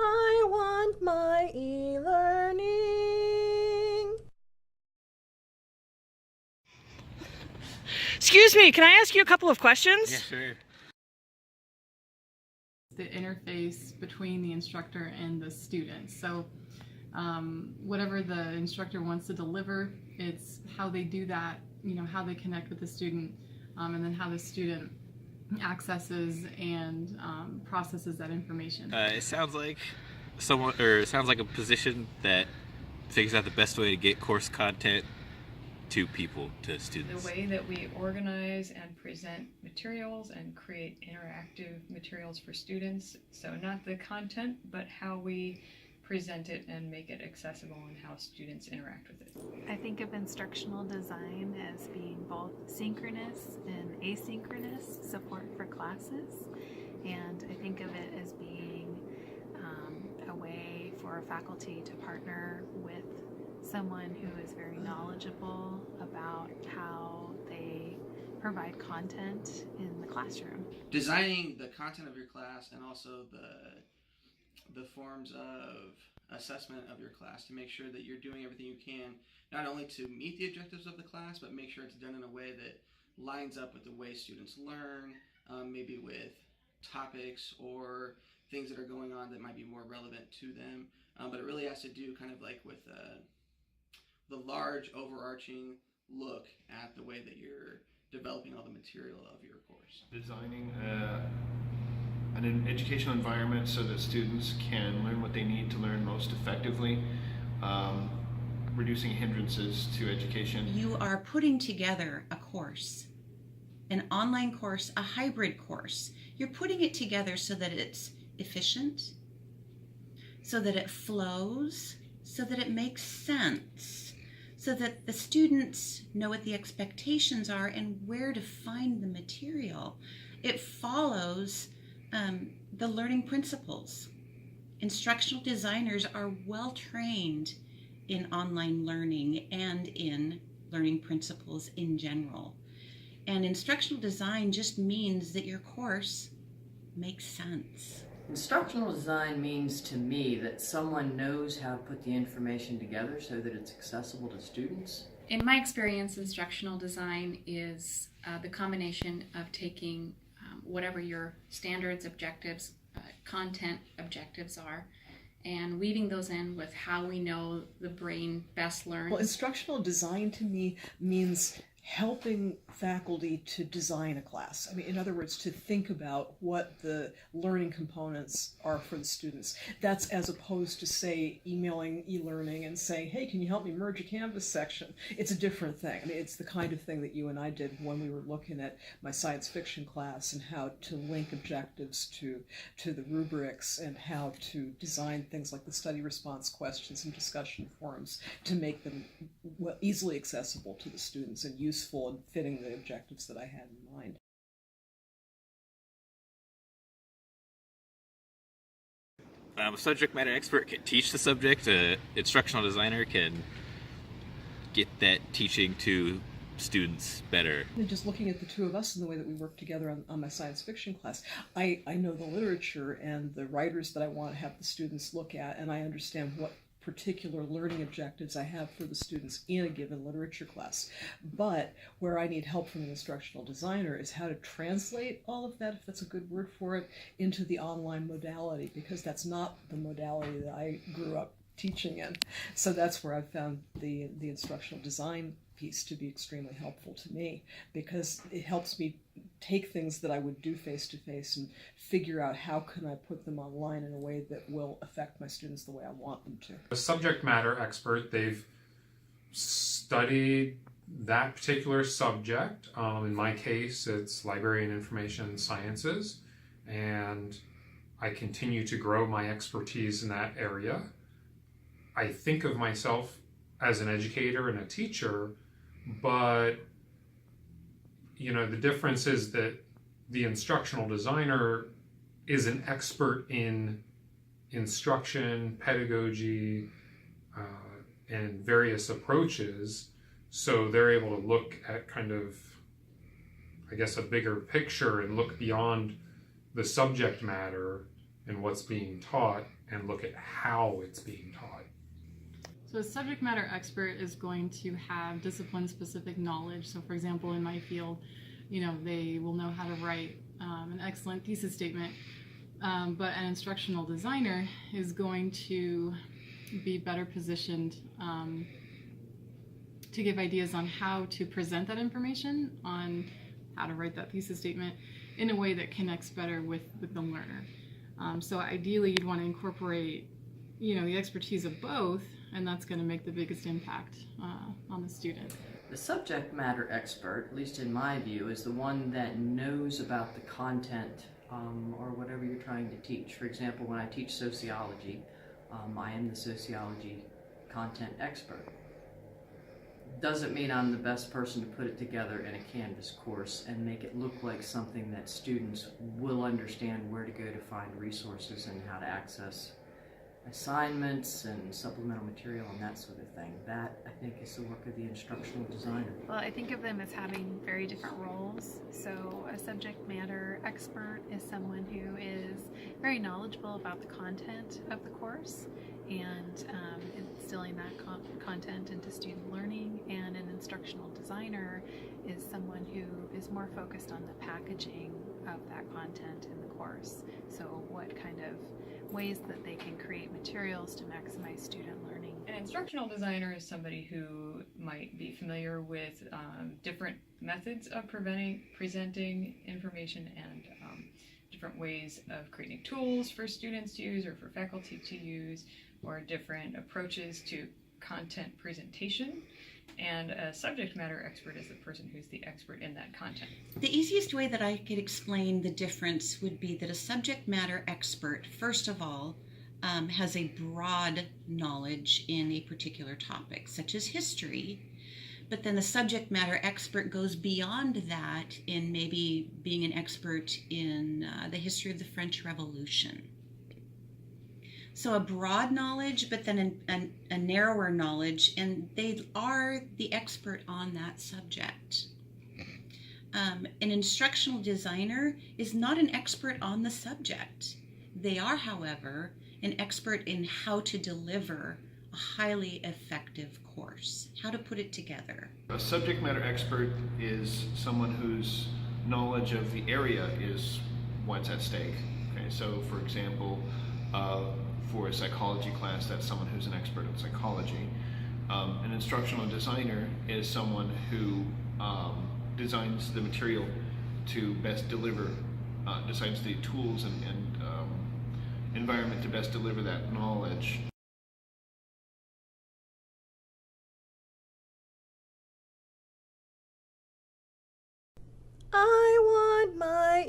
I want my e-learning. Excuse me, can I ask you a couple of questions? Yeah, sure. The interface between the instructor and the student. So whatever the instructor wants to deliver, it's how they do that, how they connect with the student, and then how the student accesses and processes that information. It sounds like it sounds like a position that figures out the best way to get course content to people, to students. The way that we organize and present materials and create interactive materials for students. So not the content, but how we present it and make it accessible and how students interact with it. I think of instructional design as being both synchronous and asynchronous support for classes, and I think of it as being a way for faculty to partner with someone who is very knowledgeable about how they provide content in the classroom. Designing the content of your class and also the forms of assessment of your class to make sure that you're doing everything you can, not only to meet the objectives of the class, but make sure it's done in a way that lines up with the way students learn, maybe with topics or things that are going on that might be more relevant to them. But it really has to do kind of like with the large overarching look at the way that you're developing all the material of your course. Designing an educational environment so that students can learn what they need to learn most effectively, reducing hindrances to education. You are putting together a course, an online course, a hybrid course. You're putting it together so that it's efficient, so that it flows, so that it makes sense, so that the students know what the expectations are and where to find the material. It follows the learning principles. Instructional designers are well trained in online learning and in learning principles in general. And instructional design just means that your course makes sense. Instructional design means to me that someone knows how to put the information together so that it's accessible to students. In my experience, instructional design is the combination of taking whatever your standards, objectives, content objectives are, and weaving those in with how we know the brain best learns. Well, instructional design to me means helping faculty to design a class. I mean, in other words, to think about what the learning components are for the students. That's as opposed to, say, emailing e-learning and saying, hey, can you help me merge a Canvas section? It's a different thing. I mean, it's the kind of thing that you and I did when we were looking at my science fiction class and how to link objectives to the rubrics and how to design things like the study response questions and discussion forums to make them easily accessible to the students and useful and fitting the objectives that I had in mind. A subject matter expert can teach the subject. An instructional designer can get that teaching to students better. And just looking at the two of us and the way that we work together on my science fiction class, I know the literature and the writers that I want to have the students look at, and I understand what particular learning objectives I have for the students in a given literature class. But where I need help from an instructional designer is how to translate all of that, if that's a good word for it, into the online modality, because that's not the modality that I grew up teaching in. So that's where I've found the instructional design piece to be extremely helpful to me, because it helps me take things that I would do face-to-face and figure out how can I put them online in a way that will affect my students the way I want them to. A subject matter expert, they've studied that particular subject. In my case, it's library and information sciences, and I continue to grow my expertise in that area. I think of myself as an educator and a teacher, but the difference is that the instructional designer is an expert in instruction, pedagogy, and various approaches. So they're able to look at kind of, I guess, a bigger picture and look beyond the subject matter in what's being taught and look at how it's being taught. So a subject matter expert is going to have discipline-specific knowledge. So for example, in my field, they will know how to write an excellent thesis statement, but an instructional designer is going to be better positioned to give ideas on how to present that information, on how to write that thesis statement in a way that connects better with the learner. So ideally you'd want to incorporate the expertise of both, and that's going to make the biggest impact on the student. The subject matter expert, at least in my view, is the one that knows about the content or whatever you're trying to teach. For example, when I teach sociology, I am the sociology content expert. Doesn't mean I'm the best person to put it together in a Canvas course and make it look like something that students will understand where to go to find resources and how to access assignments and supplemental material and that sort of thing. That, I think, is the work of the instructional designer. Well, I think of them as having very different roles. So a subject matter expert is someone who is very knowledgeable about the content of the course and instilling that content into student learning, and an instructional designer is someone who is more focused on the packaging of that content in the course. So what kind of ways that they can create materials to maximize student learning. An instructional designer is somebody who might be familiar with different methods of presenting information and different ways of creating tools for students to use or for faculty to use, or different approaches to content presentation. And a subject matter expert is the person who's the expert in that content. The easiest way that I could explain the difference would be that a subject matter expert, first of all, has a broad knowledge in a particular topic, such as history. But then the subject matter expert goes beyond that in maybe being an expert in the history of the French Revolution. So a broad knowledge, but then a narrower knowledge, and they are the expert on that subject. An instructional designer is not an expert on the subject. They are, however, an expert in how to deliver a highly effective course, how to put it together. A subject matter expert is someone whose knowledge of the area is what's at stake. Okay, so for example, for a psychology class, that's someone who's an expert in psychology. An instructional designer is someone who designs the material to best deliver, designs the tools and environment to best deliver that knowledge. I want my